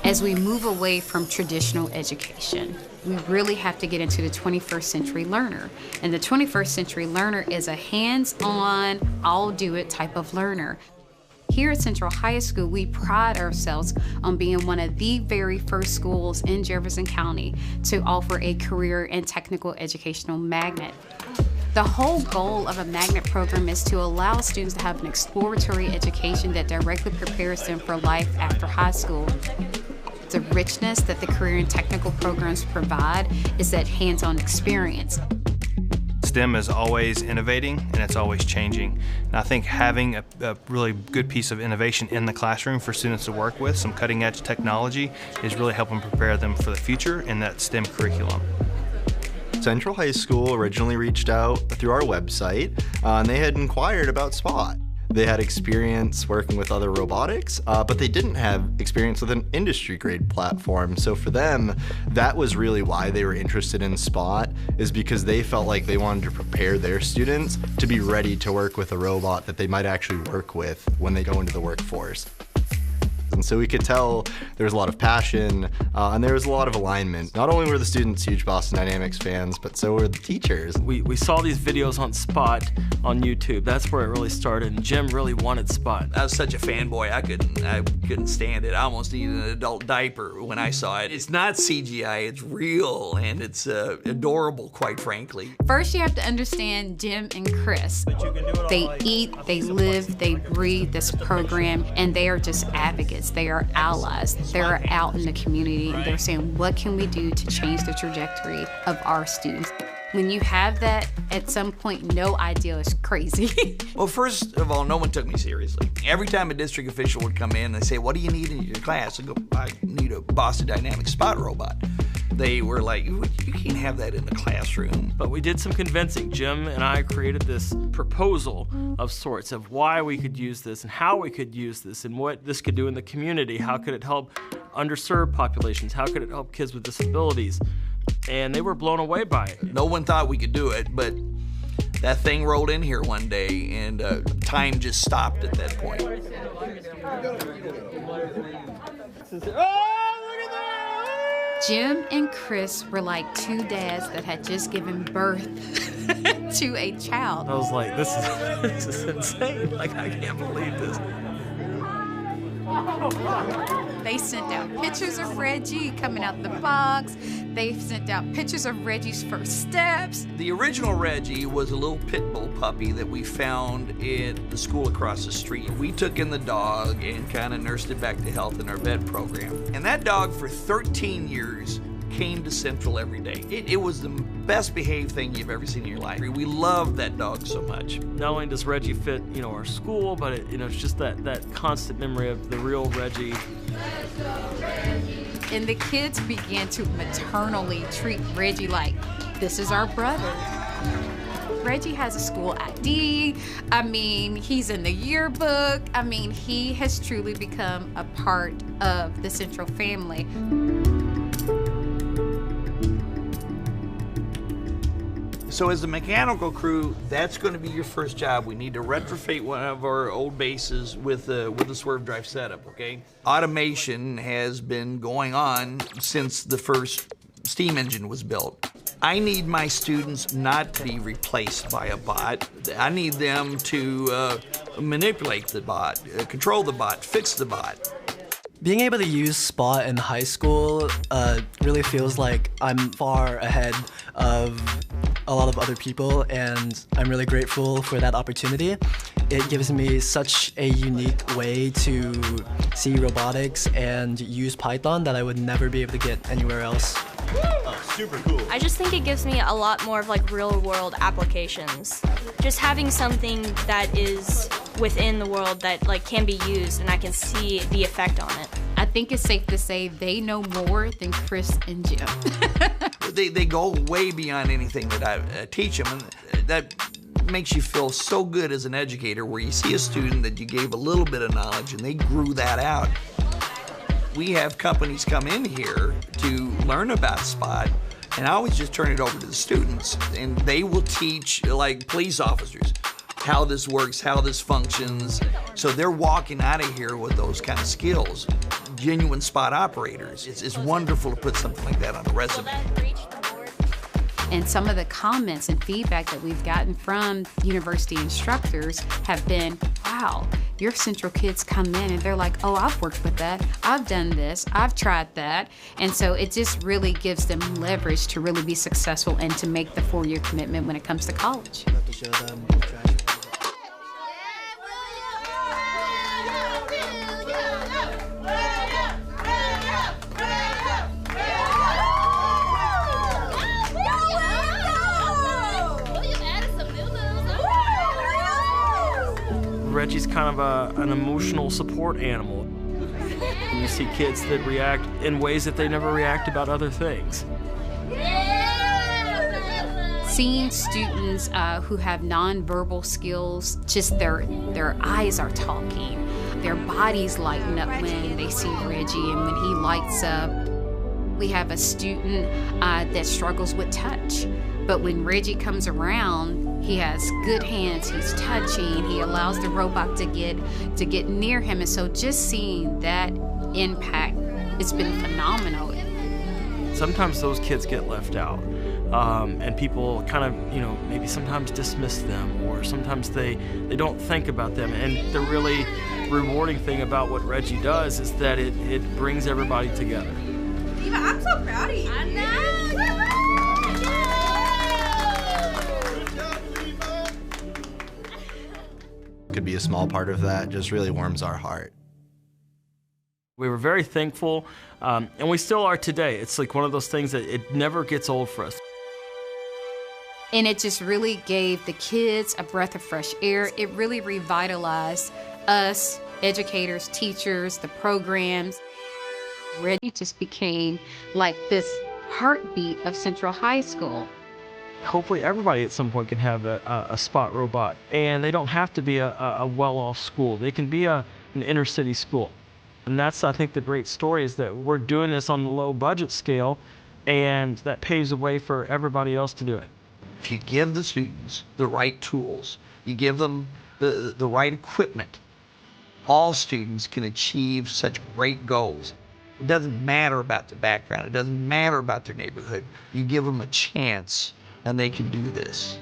As we move away from traditional education, we really have to get into the 21st century learner. And the 21st century learner is a hands-on, I'll-do-it type of learner. Here at Central High School, we pride ourselves on being one of the very first schools in Jefferson County to offer a career and technical educational magnet. The whole goal of a magnet program is to allow students to have an exploratory education that directly prepares them for life after high school. The richness that the career and technical programs provide is that hands-on experience. STEM is always innovating and it's always changing. And I think having a really good piece of innovation in the classroom for students to work with, some cutting edge technology, is really helping prepare them for the future in that STEM curriculum. Central High School originally reached out through our website and they had inquired about SPOT. They had experience working with other robotics, but they didn't have experience with an industry-grade platform. So for them, that was really why they were interested in SPOT, is because they felt like they wanted to prepare their students to be ready to work with a robot that they might actually work with when they go into the workforce. And so we could tell there was a lot of passion and there was a lot of alignment. Not only were the students huge Boston Dynamics fans, but so were the teachers. We saw these videos on Spot on YouTube. That's where it really started, and Jim really wanted Spot. I was such a fanboy, I couldn't stand it. I almost needed an adult diaper when I saw it. It's not CGI, it's real, and it's adorable, quite frankly. First, you have to understand Jim and Chris. They eat, they live, they breathe this program, and they are just advocates. They are allies. They're out in the community, and they're saying, what can we do to change the trajectory of our students? When you have that, at some point, no idea is crazy. Well, first of all, no one took me seriously. Every time a district official would come in and say, what do you need in your class? I go, I need a Boston Dynamics Spot robot. They were like, you can't have that in the classroom. But we did some convincing. Jim and I created this proposal of sorts of why we could use this and how we could use this and what this could do in the community. How could it help underserved populations? How could it help kids with disabilities? And they were blown away by it. No one thought we could do it, but that thing rolled in here one day and time just stopped at that point. Jim and Chris were like two dads that had just given birth to a child. I was like, this is insane. Like, I can't believe this. They sent out pictures of Reggie coming out the box. They sent out pictures of Reggie's first steps. The original Reggie was a little pit bull puppy that we found at the school across the street. We took in the dog and kind of nursed it back to health in our vet program. And that dog for 13 years came to Central every day. It was the best behaved thing you've ever seen in your life. We loved that dog so much. Not only does Reggie fit, our school, but it's just that constant memory of the real Reggie. And the kids began to maternally treat Reggie like, this is our brother. Reggie has a school ID. I mean, he's in the yearbook. I mean, he has truly become a part of the Central family. So as a mechanical crew, that's going to be your first job. We need to retrofit one of our old bases with a swerve drive setup, okay? Automation has been going on since the first steam engine was built. I need my students not to be replaced by a bot. I need them to manipulate the bot, control the bot, fix the bot. Being able to use Spot in high school really feels like I'm far ahead of a lot of other people, and I'm really grateful for that opportunity. It gives me such a unique way to see robotics and use Python that I would never be able to get anywhere else. Oh, super cool. I just think it gives me a lot more of like real world applications. Just having something that is within the world that like can be used and I can see the effect on it. I think it's safe to say they know more than Chris and Jim. They go way beyond anything that I teach them, and that makes you feel so good as an educator where you see a student that you gave a little bit of knowledge and they grew that out. We have companies come in here to learn about Spot, and I always just turn it over to the students, and they will teach, like police officers, how this works, how this functions. So they're walking out of here with those kind of skills. genuine spot operators. It's wonderful to put something like that on a resume. And some of the comments and feedback that we've gotten from university instructors have been, wow, your Central kids come in and they're like, oh, I've worked with that, I've done this, I've tried that. And so it just really gives them leverage to really be successful and to make the 4-year commitment when it comes to college. Reggie's kind of an emotional support animal. You see kids that react in ways that they never react about other things. Seeing students who have nonverbal skills, just their eyes are talking. Their bodies lighten up when they see Reggie and when he lights up. We have a student that struggles with touch, but when Reggie comes around, he has good hands, he's touching, he allows the robot to get near him. And so just seeing that impact, it's been phenomenal. Sometimes those kids get left out. And people kind of, maybe sometimes dismiss them, or sometimes they don't think about them. And the really rewarding thing about what Reggie does is that it brings everybody together. Eva, I'm so proud of you. I know. Could be a small part of that, just really warms our heart. We were very thankful, and we still are today. It's like one of those things that it never gets old for us. And it just really gave the kids a breath of fresh air. It really revitalized us, educators, teachers, the programs. Reggie just became like this heartbeat of Central High School. Hopefully everybody at some point can have a spot robot, and they don't have to be a well-off school. They can be an inner city school. And that's, I think, the great story, is that we're doing this on the low budget scale, and that paves the way for everybody else to do it. If you give the students the right tools, you give them the right equipment, all students can achieve such great goals. It doesn't matter about the background. It doesn't matter about their neighborhood. You give them a chance, and they can do this.